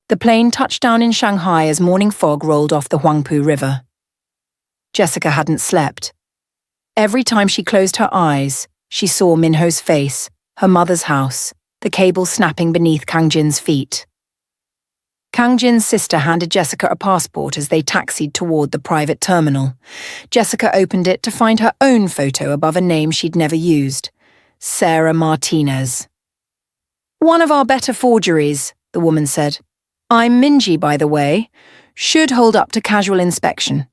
The plane touched down in Shanghai as morning fog rolled off the Huangpu River. Jessica hadn't slept. Every time she closed her eyes, she saw Minho's face, her mother's house, the cable snapping beneath Kang Jin's feet. Kang Jin's sister handed Jessica a passport as they taxied toward the private terminal. Jessica opened it to find her own photo above a name she'd never used, Sarah Martinez. "One of our better forgeries," the woman said. "I'm Minji, by the way. Should hold up to casual inspection.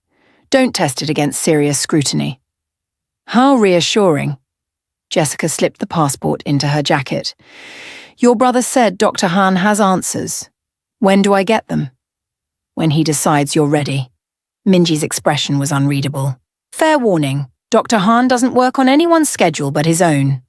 Don't test it against serious scrutiny." How reassuring. Jessica slipped the passport into her jacket. "Your brother said Dr. Han has answers. When do I get them?" "When he decides you're ready." Minji's expression was unreadable. "Fair warning, Dr. Han doesn't work on anyone's schedule but his own."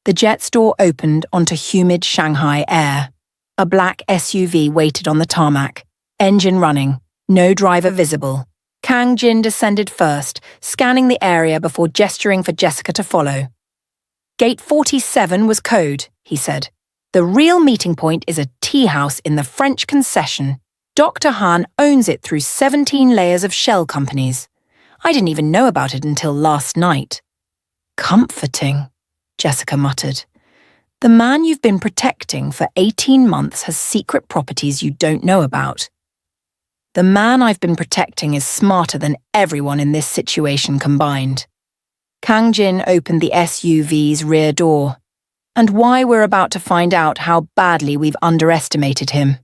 The jet's door opened onto humid Shanghai air. A black SUV waited on the tarmac, engine running, no driver visible. Kang Jin descended first, scanning the area before gesturing for Jessica to follow. "Gate 47 was code," he said. "The real meeting point is a tea house in the French concession. Dr. Han owns it through 17 layers of shell companies. I didn't even know about it until last night." "Comforting," Jessica muttered. "The man you've been protecting for 18 months has secret properties you don't know about." "The man I've been protecting is smarter than everyone in this situation combined." Kang Jin opened the SUV's rear door. "And why we're about to find out how badly we've underestimated him."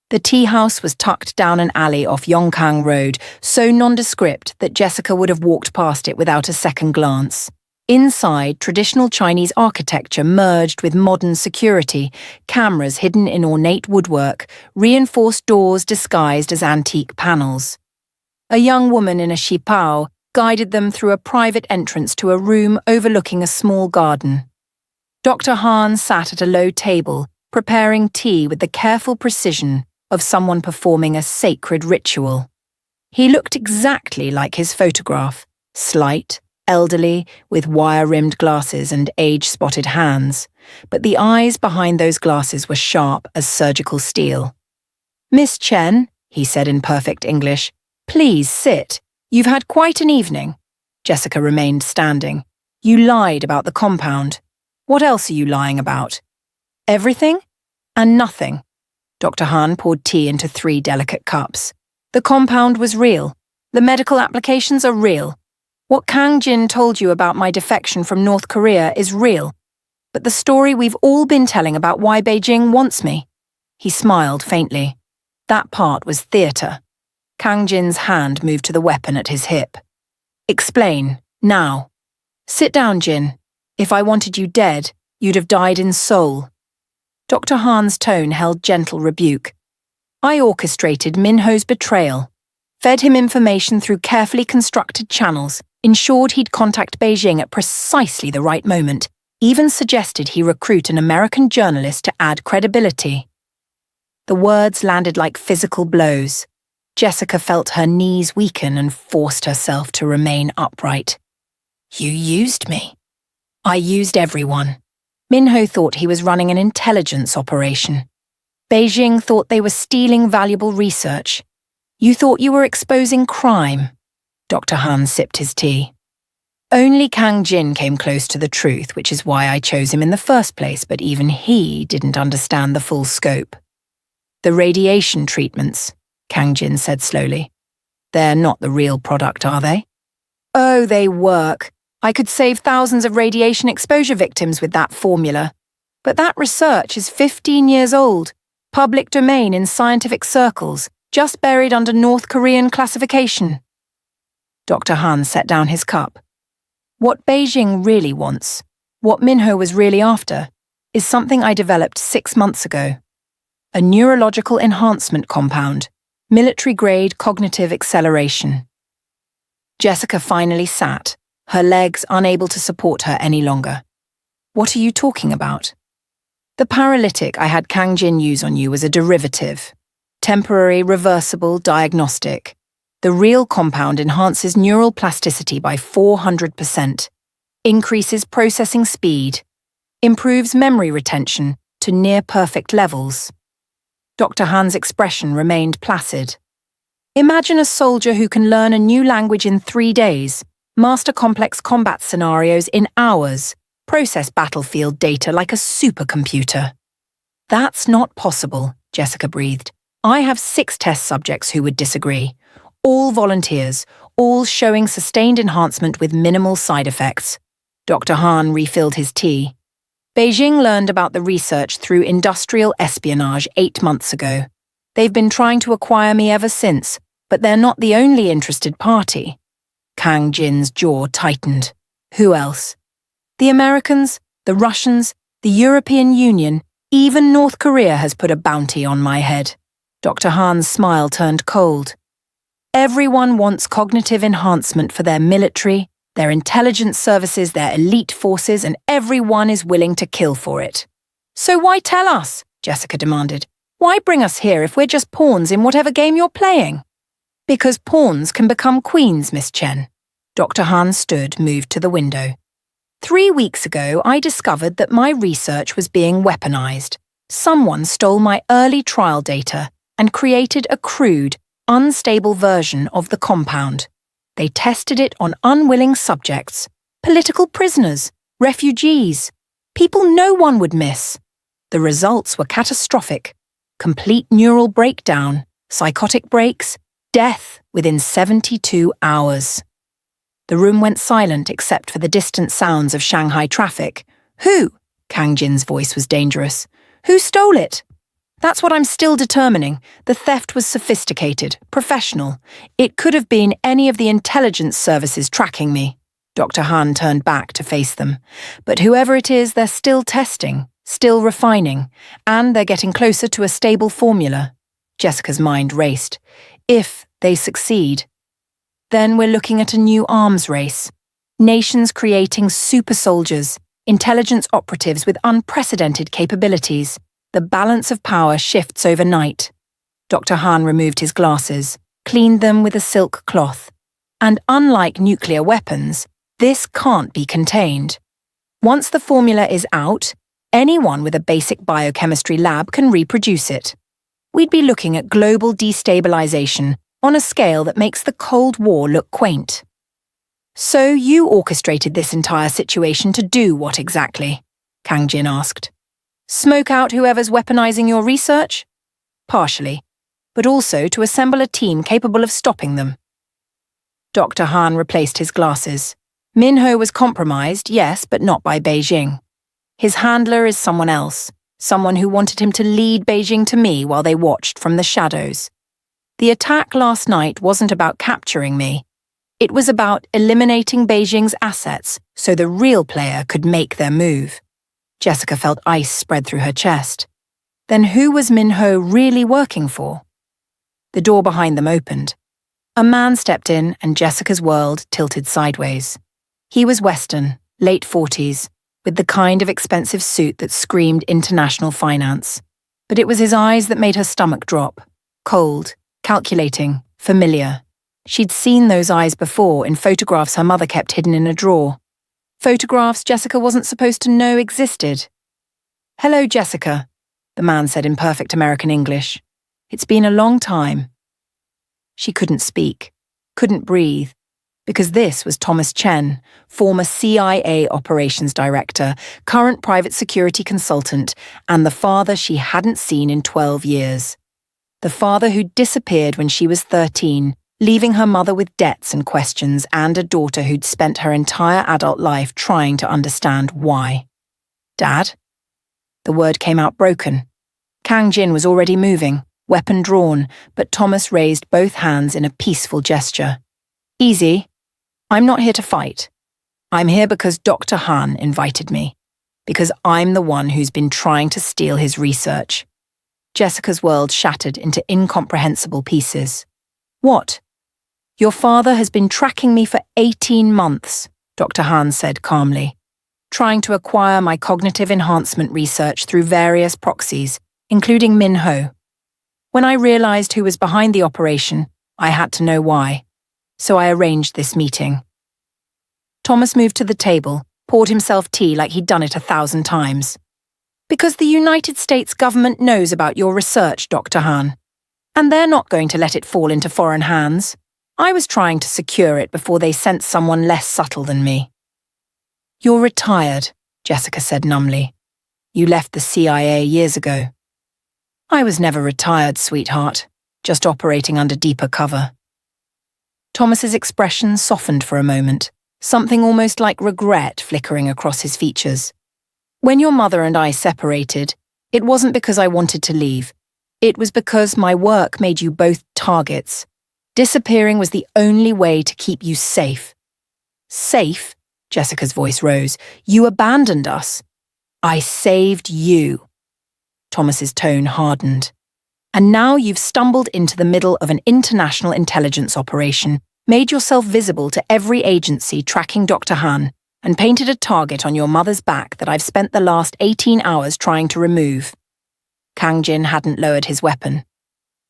The tea house was tucked down an alley off Yongkang Road, so nondescript that Jessica would have walked past it without a second glance. Inside, traditional Chinese architecture merged with modern security, cameras hidden in ornate woodwork, reinforced doors disguised as antique panels. A young woman in a xipao guided them through a private entrance to a room overlooking a small garden. Dr. Han sat at a low table, preparing tea with the careful precision of someone performing a sacred ritual. He looked exactly like his photograph, slight, elderly, with wire-rimmed glasses and age-spotted hands, but the eyes behind those glasses were sharp as surgical steel. "Miss Chen," he said in perfect English, "please sit. You've had quite an evening." Jessica remained standing. "You lied about the compound. What else are you lying about?" "Everything and nothing." Dr. Han poured tea into 3 delicate cups. "The compound was real. The medical applications are real. What Kang Jin told you about my defection from North Korea is real. But the story we've all been telling about why Beijing wants me." He smiled faintly. "That part was theatre." Kang Jin's hand moved to the weapon at his hip. "Explain, now." "Sit down, Jin. If I wanted you dead, you'd have died in Seoul." Dr. Han's tone held gentle rebuke. "I orchestrated Minho's betrayal, fed him information through carefully constructed channels, ensured he'd contact Beijing at precisely the right moment, even suggested he recruit an American journalist to add credibility." The words landed like physical blows. Jessica felt her knees weaken and forced herself to remain upright. "You used me." "I used everyone." Minho thought he was running an intelligence operation. Beijing thought they were stealing valuable research. You thought you were exposing crime. Dr. Han sipped his tea. "Only Kang Jin came close to the truth, which is why I chose him in the first place, but even he didn't understand the full scope." "The radiation treatments," Kang Jin said slowly. "They're not the real product, are they?" "Oh, they work. I could save thousands of radiation exposure victims with that formula. But that research is 15 years old, public domain in scientific circles, just buried under North Korean classification." Dr. Han set down his cup. "What Beijing really wants, what Minho was really after, is something I developed 6 months ago. A neurological enhancement compound, military-grade cognitive acceleration." Jessica finally sat, her legs unable to support her any longer. "What are you talking about?" "The paralytic I had Kang Jin use on you was a derivative. Temporary, reversible, diagnostic. The real compound enhances neural plasticity by 400%, increases processing speed, improves memory retention to near-perfect levels." Dr. Han's expression remained placid. Imagine a soldier who can learn a new language in 3 days, master complex combat scenarios in hours, process battlefield data like a supercomputer. That's not possible, Jessica breathed. I have 6 test subjects who would disagree. All volunteers, all showing sustained enhancement with minimal side effects. Dr. Han refilled his tea. Beijing learned about the research through industrial espionage 8 months ago. They've been trying to acquire me ever since, but they're not the only interested party. Kang Jin's jaw tightened. Who else? The Americans, the Russians, the European Union, even North Korea has put a bounty on my head. Dr. Han's smile turned cold. Everyone wants cognitive enhancement for their military, their intelligence services, their elite forces, and everyone is willing to kill for it. So why tell us? Jessica demanded. Why bring us here if we're just pawns in whatever game you're playing? Because pawns can become queens, Miss Chen. Dr. Han stood, moved to the window. 3 weeks ago, I discovered that my research was being weaponized. Someone stole my early trial data and created a crude, unstable version of the compound. They tested it on unwilling subjects, political prisoners, refugees, people no one would miss. The results were catastrophic. Complete neural breakdown, psychotic breaks, death within 72 hours. The room went silent except for the distant sounds of Shanghai traffic. Who? Kang Jin's voice was dangerous. Who stole it? That's what I'm still determining. The theft was sophisticated, professional. It could have been any of the intelligence services tracking me. Dr. Han turned back to face them. But whoever it is, they're still testing, still refining, and they're getting closer to a stable formula. Jessica's mind raced. If they succeed, then we're looking at a new arms race. Nations creating super soldiers, intelligence operatives with unprecedented capabilities. The balance of power shifts overnight. Dr. Han removed his glasses, cleaned them with a silk cloth. And unlike nuclear weapons, this can't be contained. Once the formula is out, anyone with a basic biochemistry lab can reproduce it. We'd be looking at global destabilization on a scale that makes the Cold War look quaint. So you orchestrated this entire situation to do what exactly? Kang Jin asked. Smoke out whoever's weaponizing your research? Partially, but also to assemble a team capable of stopping them. Dr. Han replaced his glasses. Minho was compromised, yes, but not by Beijing. His handler is someone else, someone who wanted him to lead Beijing to me while they watched from the shadows. The attack last night wasn't about capturing me. It was about eliminating Beijing's assets so the real player could make their move. Jessica felt ice spread through her chest. Then who was Minho really working for? The door behind them opened. A man stepped in and Jessica's world tilted sideways. He was Western, late 40s, with the kind of expensive suit that screamed international finance. But it was his eyes that made her stomach drop. Cold, calculating, familiar. She'd seen those eyes before in photographs her mother kept hidden in a drawer. Photographs Jessica wasn't supposed to know existed. Hello, Jessica, the man said in perfect American English. It's been a long time. She couldn't speak, couldn't breathe, because this was Thomas Chen, former CIA operations director, current private security consultant, and the father she hadn't seen in 12 years. The father who'd disappeared when she was 13, leaving her mother with debts and questions and a daughter who'd spent her entire adult life trying to understand why. Dad? The word came out broken. Kang Jin was already moving, weapon drawn, but Thomas raised both hands in a peaceful gesture. Easy. I'm not here to fight. I'm here because Dr. Han invited me. Because I'm the one who's been trying to steal his research. Jessica's world shattered into incomprehensible pieces. What? Your father has been tracking me for 18 months, Dr. Han said calmly, trying to acquire my cognitive enhancement research through various proxies, including Minho. When I realized who was behind the operation, I had to know why. So I arranged this meeting. Thomas moved to the table, poured himself tea like he'd done it 1,000 times. Because the United States government knows about your research, Dr. Han. And they're not going to let it fall into foreign hands. I was trying to secure it before they sent someone less subtle than me. You're retired, Jessica said numbly. You left the CIA years ago. I was never retired, sweetheart, just operating under deeper cover. Thomas's expression softened for a moment, something almost like regret flickering across his features. When your mother and I separated, it wasn't because I wanted to leave. It was because my work made you both targets. Disappearing was the only way to keep you safe. Safe? Jessica's voice rose. You abandoned us. I saved you. Thomas's tone hardened. And now you've stumbled into the middle of an international intelligence operation, made yourself visible to every agency tracking Dr. Han, and painted a target on your mother's back that I've spent the last 18 hours trying to remove. Kang Jin hadn't lowered his weapon.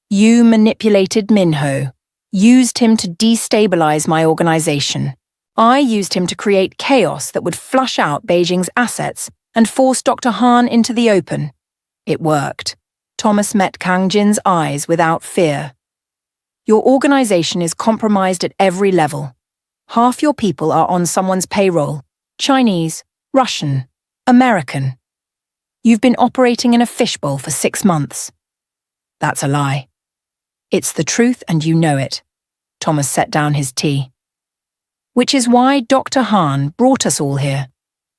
You manipulated Minho, used him to destabilize my organization. I used him to create chaos that would flush out Beijing's assets and force Dr. Han into the open. It worked. Thomas met Kang Jin's eyes without fear. Your organization is compromised at every level. Half your people are on someone's payroll. Chinese, Russian, American. You've been operating in a fishbowl for 6 months. That's a lie. It's the truth and you know it. Thomas set down his tea. Which is why Dr. Han brought us all here.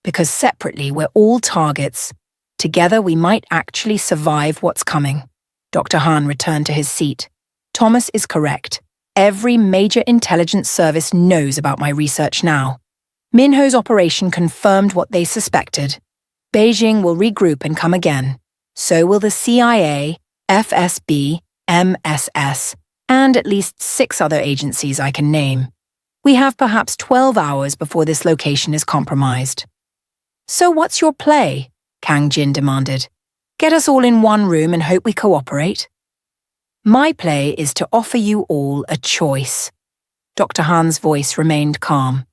Because separately we're all targets. Together we might actually survive what's coming. Dr. Han returned to his seat. Thomas is correct. Every major intelligence service knows about my research now. Minho's operation confirmed what they suspected. Beijing will regroup and come again. So will the CIA, FSB, MSS, and at least 6 other agencies I can name. We have perhaps 12 hours before this location is compromised. So what's your play? Kang Jin demanded. Get us all in one room and hope we cooperate? My play is to offer you all a choice. Dr. Han's voice remained calm.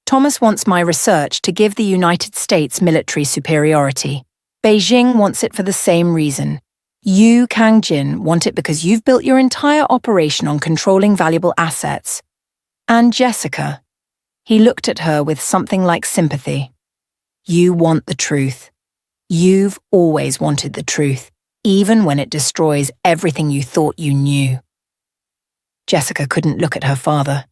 Thomas wants my research to give the United States military superiority. Beijing wants it for the same reason. You, Kang Jin, want it because you've built your entire operation on controlling valuable assets. And Jessica, he looked at her with something like sympathy. You want the truth. You've always wanted the truth, even when it destroys everything you thought you knew. Jessica couldn't look at her father,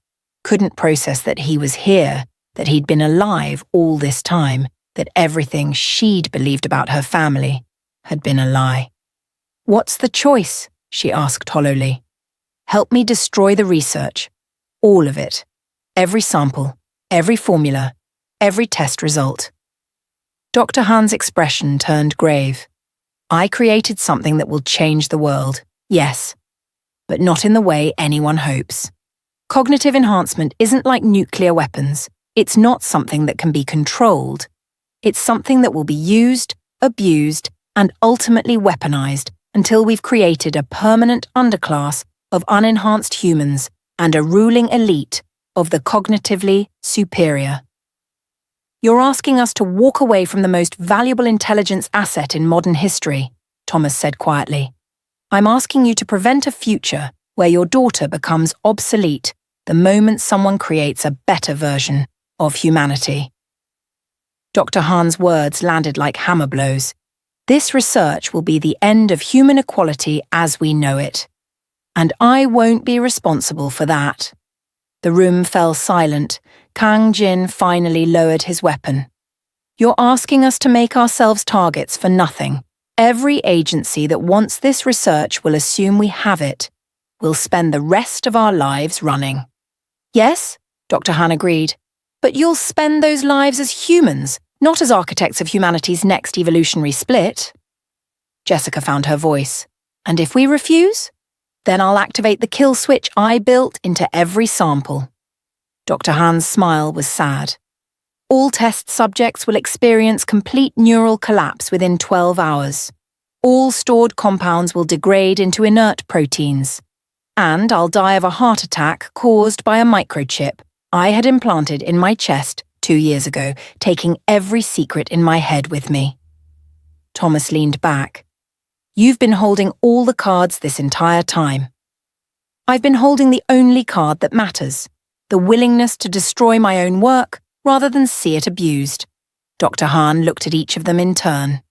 couldn't process that he was here, that he'd been alive all this time, that everything she'd believed about her family had been a lie. What's the choice? She asked hollowly. Help me destroy the research. All of it. Every sample, every formula, every test result. Dr. Han's expression turned grave. I created something that will change the world, yes, but not in the way anyone hopes. Cognitive enhancement isn't like nuclear weapons. It's not something that can be controlled. It's something that will be used, abused, and ultimately weaponized until we've created a permanent underclass of unenhanced humans and a ruling elite of the cognitively superior. You're asking us to walk away from the most valuable intelligence asset in modern history, Thomas said quietly. I'm asking you to prevent a future where your daughter becomes obsolete the moment someone creates a better version of humanity. Dr. Han's words landed like hammer blows. This research will be the end of human equality as we know it. And I won't be responsible for that. The room fell silent. Kang Jin finally lowered his weapon. You're asking us to make ourselves targets for nothing. Every agency that wants this research will assume we have it. We'll spend the rest of our lives running. Yes, Dr. Han agreed. But you'll spend those lives as humans, not as architects of humanity's next evolutionary split. Jessica found her voice. And if we refuse? Then I'll activate the kill switch I built into every sample. Dr. Han's smile was sad. All test subjects will experience complete neural collapse within 12 hours. All stored compounds will degrade into inert proteins. And I'll die of a heart attack caused by a microchip I had implanted in my chest 2 years ago, taking every secret in my head with me. Thomas leaned back. You've been holding all the cards this entire time. I've been holding the only card that matters, the willingness to destroy my own work rather than see it abused. Dr. Han looked at each of them in turn.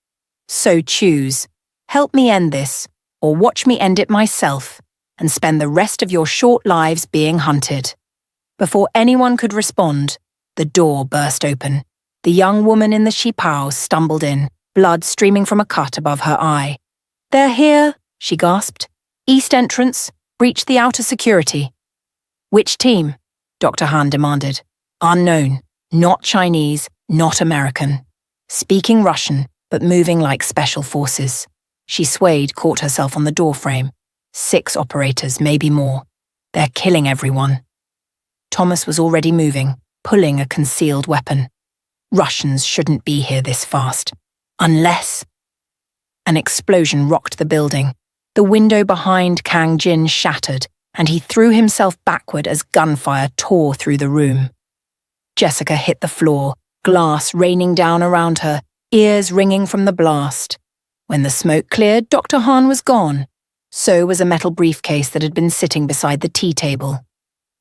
So choose. Help me end this, or watch me end it myself, and spend the rest of your short lives being hunted. Before anyone could respond, the door burst open. The young woman in the shipao stumbled in, blood streaming from a cut above her eye. They're here, she gasped. East entrance, breach the outer security. Which team? Dr. Han demanded. Unknown, not Chinese, not American. Speaking Russian, but moving like special forces. She swayed, caught herself on the doorframe. 6 operators, maybe more. They're killing everyone. Thomas was already moving, pulling a concealed weapon. Russians shouldn't be here this fast. Unless... An explosion rocked the building. The window behind Kang Jin shattered, and he threw himself backward as gunfire tore through the room. Jessica hit the floor, glass raining down around her, ears ringing from the blast. When the smoke cleared, Dr. Han was gone. So was a metal briefcase that had been sitting beside the tea table.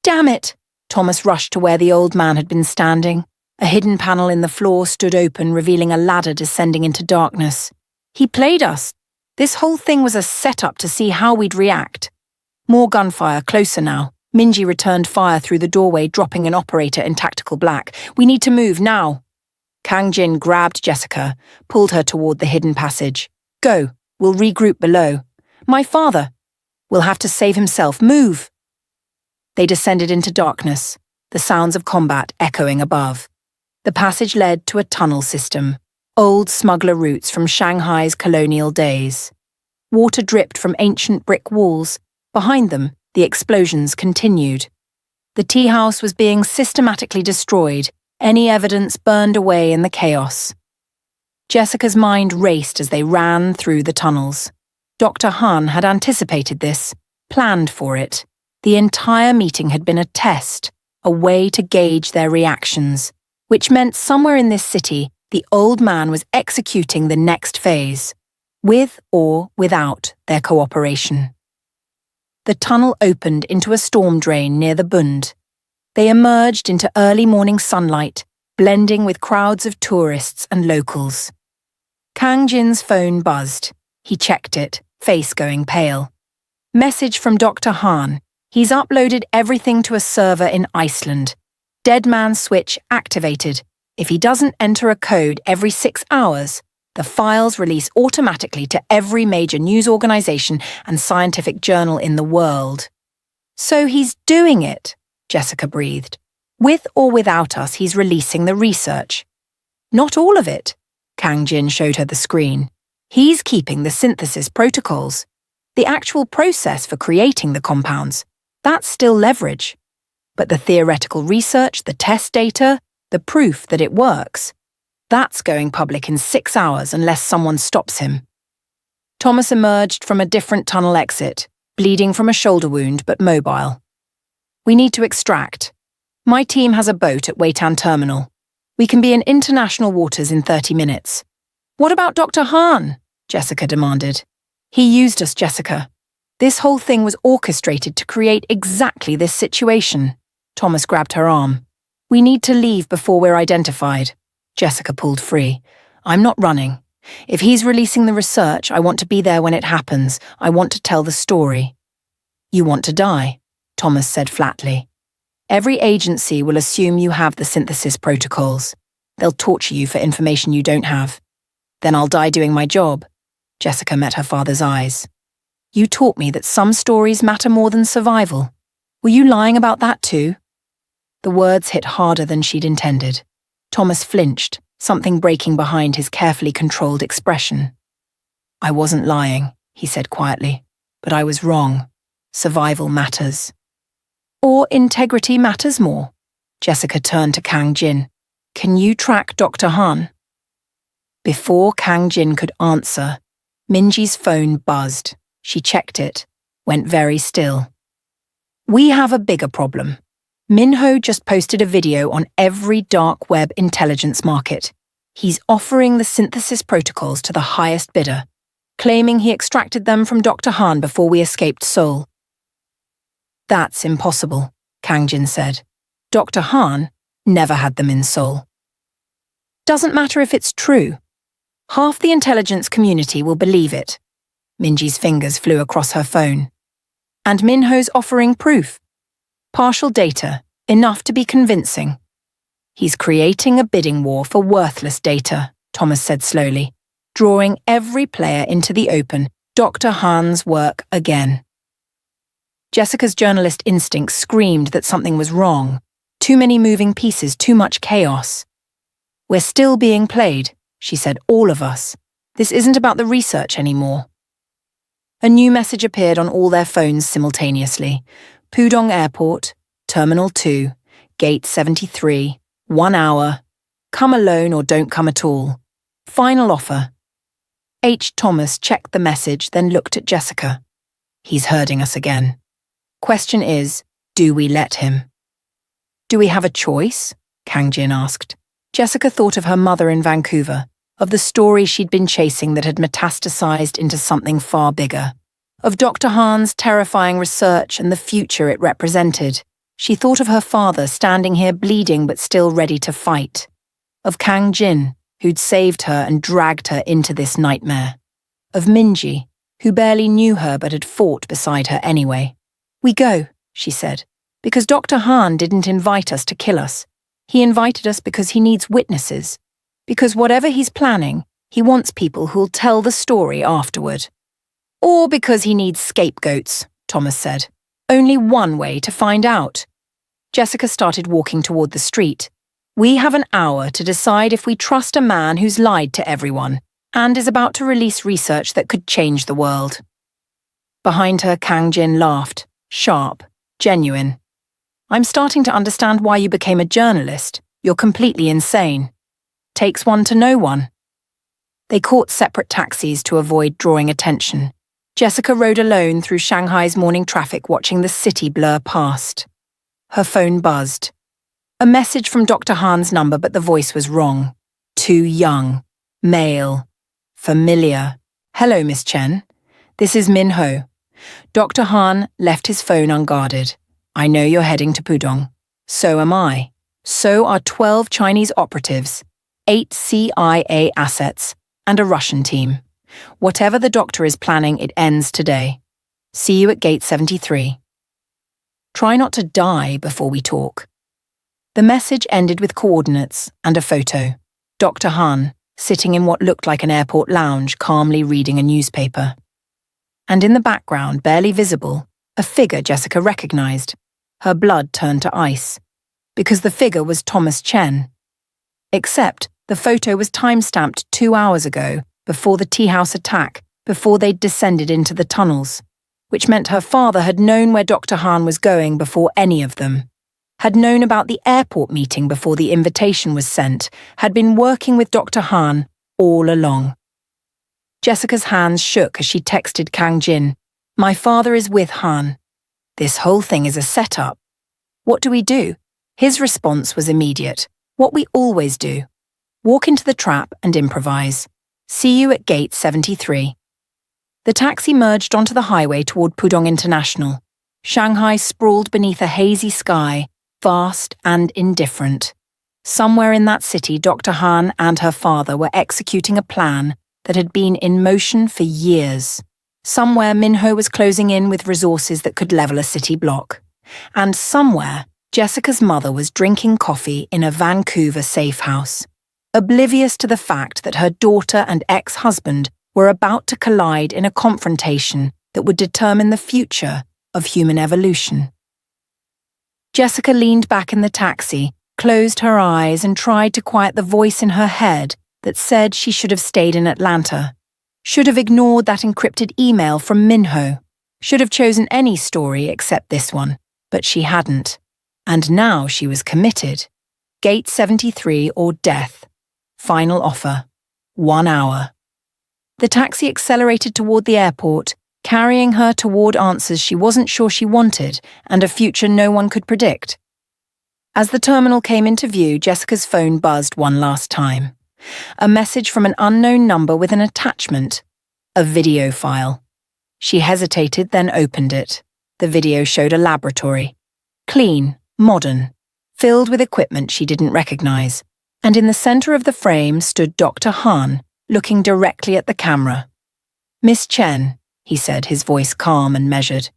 Damn it! Thomas rushed to where the old man had been standing. A hidden panel in the floor stood open, revealing a ladder descending into darkness. He played us. This whole thing was a setup to see how we'd react. More gunfire, closer now. Minji returned fire through the doorway, dropping an operator in tactical black. We need to move now. Kang Jin grabbed Jessica, pulled her toward the hidden passage. Go, we'll regroup below. My father. We'll have to save himself. Move. They descended into darkness, the sounds of combat echoing above. The passage led to a tunnel system, old smuggler routes from Shanghai's colonial days. Water dripped from ancient brick walls. Behind them, the explosions continued. The tea house was being systematically destroyed, any evidence burned away in the chaos. Jessica's mind raced as they ran through the tunnels. Dr. Han had anticipated this, planned for it. The entire meeting had been a test, a way to gauge their reactions, which meant somewhere in this city, the old man was executing the next phase, with or without their cooperation. The tunnel opened into a storm drain near the Bund. They emerged into early morning sunlight, blending with crowds of tourists and locals. Kang Jin's phone buzzed. He checked it, face going pale. Message from Dr. Han. He's uploaded everything to a server in Iceland. Dead man switch activated. If he doesn't enter a code every 6 hours, the files release automatically to every major news organization and scientific journal in the world. So he's doing it, Jessica breathed. With or without us, he's releasing the research. Not all of it. Kang Jin showed her the screen. He's keeping the synthesis protocols. The actual process for creating the compounds, that's still leverage. But the theoretical research, the test data, the proof that it works, that's going public in 6 hours unless someone stops him. Thomas emerged from a different tunnel exit, bleeding from a shoulder wound but mobile. We need to extract. My team has a boat at Weitan Terminal. We can be in international waters in 30 minutes. What about Dr. Han? Jessica demanded. He used us, Jessica. This whole thing was orchestrated to create exactly this situation. Thomas grabbed her arm. We need to leave before we're identified. Jessica pulled free. I'm not running. If he's releasing the research, I want to be there when it happens. I want to tell the story. You want to die, Thomas said flatly. Every agency will assume you have the synthesis protocols. They'll torture you for information you don't have. Then I'll die doing my job. Jessica met her father's eyes. You taught me that some stories matter more than survival. Were you lying about that too? The words hit harder than she'd intended. Thomas flinched, something breaking behind his carefully controlled expression. I wasn't lying, he said quietly, but I was wrong. Survival matters. Or integrity matters more. Jessica turned to Kang Jin. Can you track Dr. Han? Before Kang Jin could answer, Minji's phone buzzed. She checked it, went very still. We have a bigger problem. Minho just posted a video on every dark web intelligence market. He's offering the synthesis protocols to the highest bidder, claiming he extracted them from Dr. Han before we escaped Seoul. That's impossible, Kang Jin said. Dr. Han never had them in Seoul. Doesn't matter if it's true. Half the intelligence community will believe it. Minji's fingers flew across her phone. And Minho's offering proof. Partial data, enough to be convincing. He's creating a bidding war for worthless data, Thomas said slowly, drawing every player into the open, Dr. Han's work again. Jessica's journalist instinct screamed that something was wrong. Too many moving pieces, too much chaos. We're still being played, she said, all of us. This isn't about the research anymore. A new message appeared on all their phones simultaneously. Pudong Airport, Terminal 2, Gate 73, 1 hour. Come alone or don't come at all. Final offer. H. Thomas checked the message, then looked at Jessica. He's herding us again. Question is, do we let him? Do we have a choice? Kang Jin asked. Jessica thought of her mother in Vancouver, of the story she'd been chasing that had metastasized into something far bigger, of Dr. Han's terrifying research and the future it represented. She thought of her father standing here bleeding but still ready to fight, of Kang Jin, who'd saved her and dragged her into this nightmare, of Minji, who barely knew her but had fought beside her anyway. We go, she said, because Dr. Han didn't invite us to kill us. He invited us because he needs witnesses, because whatever he's planning, he wants people who'll tell the story afterward. Or because he needs scapegoats, Thomas said. Only one way to find out. Jessica started walking toward the street. We have an hour to decide if we trust a man who's lied to everyone and is about to release research that could change the world. Behind her, Kang Jin laughed, sharp, genuine. I'm starting to understand why you became a journalist. You're completely insane. Takes one to know one. They caught separate taxis to avoid drawing attention. Jessica rode alone through Shanghai's morning traffic, watching the city blur past. Her phone buzzed. A message from Dr. Han's number, but the voice was wrong. Too young. Male. Familiar. Hello, Miss Chen. This is Minho. Dr. Han left his phone unguarded. I know you're heading to Pudong. So am I. So are 12 Chinese operatives, 8 CIA assets, and a Russian team. Whatever the doctor is planning, it ends today. See you at Gate 73. Try not to die before we talk. The message ended with coordinates and a photo. Dr. Han, sitting in what looked like an airport lounge, calmly reading a newspaper. And in the background, barely visible, a figure Jessica recognized. Her blood turned to ice, because the figure was Thomas Chen. Except the photo was time-stamped 2 hours ago, before the tea house attack, before they'd descended into the tunnels, which meant her father had known where Dr. Han was going before any of them, had known about the airport meeting before the invitation was sent, had been working with Dr. Han all along. Jessica's hands shook as she texted Kang Jin, My father is with Han. This whole thing is a setup. What do we do? His response was immediate. What we always do. Walk into the trap and improvise. See you at Gate 73. The taxi merged onto the highway toward Pudong International. Shanghai sprawled beneath a hazy sky, vast and indifferent. Somewhere in that city, Dr. Han and her father were executing a plan that had been in motion for years. Somewhere, Minho was closing in with resources that could level a city block. And somewhere, Jessica's mother was drinking coffee in a Vancouver safe house, oblivious to the fact that her daughter and ex-husband were about to collide in a confrontation that would determine the future of human evolution. Jessica leaned back in the taxi, closed her eyes, and tried to quiet the voice in her head that said she should have stayed in Atlanta, should have ignored that encrypted email from Minho, should have chosen any story except this one, but she hadn't. And now she was committed. Gate 73 or death. Final offer. 1 hour. The taxi accelerated toward the airport, carrying her toward answers she wasn't sure she wanted and a future no one could predict. As the terminal came into view, Jessica's phone buzzed one last time. A message from an unknown number with an attachment. A video file. She hesitated, then opened it. The video showed a laboratory. Clean, modern, filled with equipment she didn't recognize. And in the center of the frame stood Dr. Han, looking directly at the camera. "Miss Chen," he said, his voice calm and measured.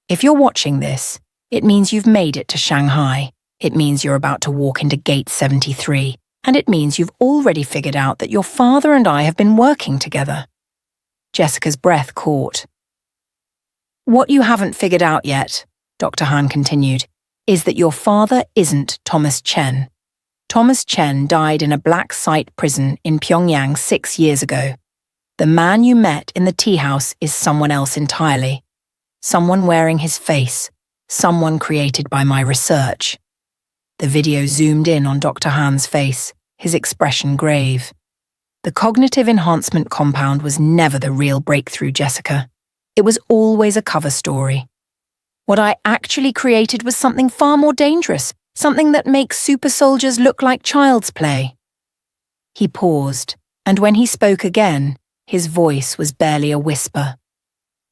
"If you're watching this, it means you've made it to Shanghai. It means you're about to walk into Gate 73. And it means you've already figured out that your father and I have been working together." Jessica's breath caught. "What you haven't figured out yet," Dr. Han continued, "is that your father isn't Thomas Chen. Thomas Chen died in a black site prison in Pyongyang 6 years ago. The man you met in the tea house is someone else entirely. Someone wearing his face. Someone created by my research." The video zoomed in on Dr. Han's face, his expression grave. The cognitive enhancement compound was never the real breakthrough, Jessica. It was always a cover story. What I actually created was something far more dangerous, something that makes super soldiers look like child's play. He paused, and when he spoke again, his voice was barely a whisper.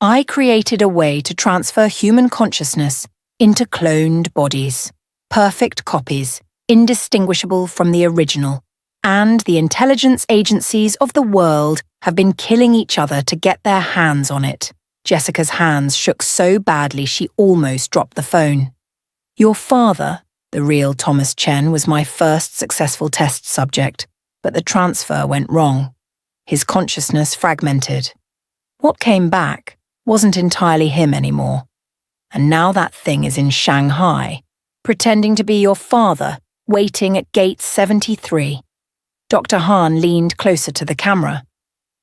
"I created a way to transfer human consciousness into cloned bodies, perfect copies, indistinguishable from the original, and the intelligence agencies of the world have been killing each other to get their hands on it." Jessica's hands shook so badly she almost dropped the phone. "Your father, the real Thomas Chen, was my first successful test subject, but the transfer went wrong. His consciousness fragmented. What came back wasn't entirely him anymore. And now that thing is in Shanghai, pretending to be your father, waiting at Gate 73. Dr. Han leaned closer to the camera.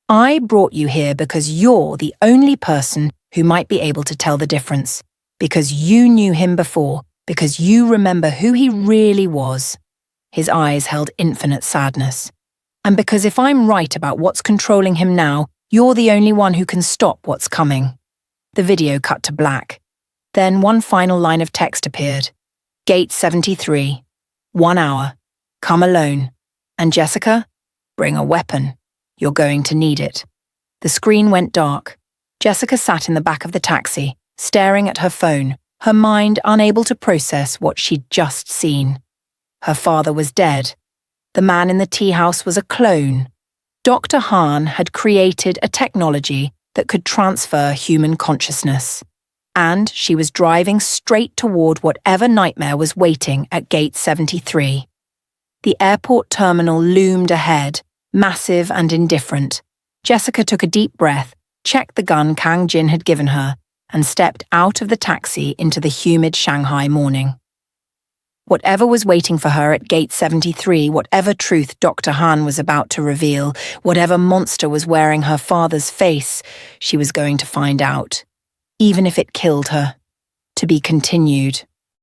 "I brought you here because you're the only person who might be able to tell the difference, because you knew him before, because you remember who he really was." His eyes held infinite sadness. "And because if I'm right about what's controlling him now, you're the only one who can stop what's coming." The video cut to black. Then one final line of text appeared. "Gate 73. 1 hour. Come alone. And Jessica, bring a weapon. You're going to need it." The screen went dark. Jessica sat in the back of the taxi, staring at her phone, her mind unable to process what she'd just seen. Her father was dead. The man in the tea house was a clone. Dr. Han had created a technology that could transfer human consciousness. And she was driving straight toward whatever nightmare was waiting at Gate 73. The airport terminal loomed ahead, massive and indifferent. Jessica took a deep breath, checked the gun Kang Jin had given her, and stepped out of the taxi into the humid Shanghai morning. Whatever was waiting for her at Gate 73, whatever truth Dr. Han was about to reveal, whatever monster was wearing her father's face, she was going to find out. Even if it killed her. To be continued.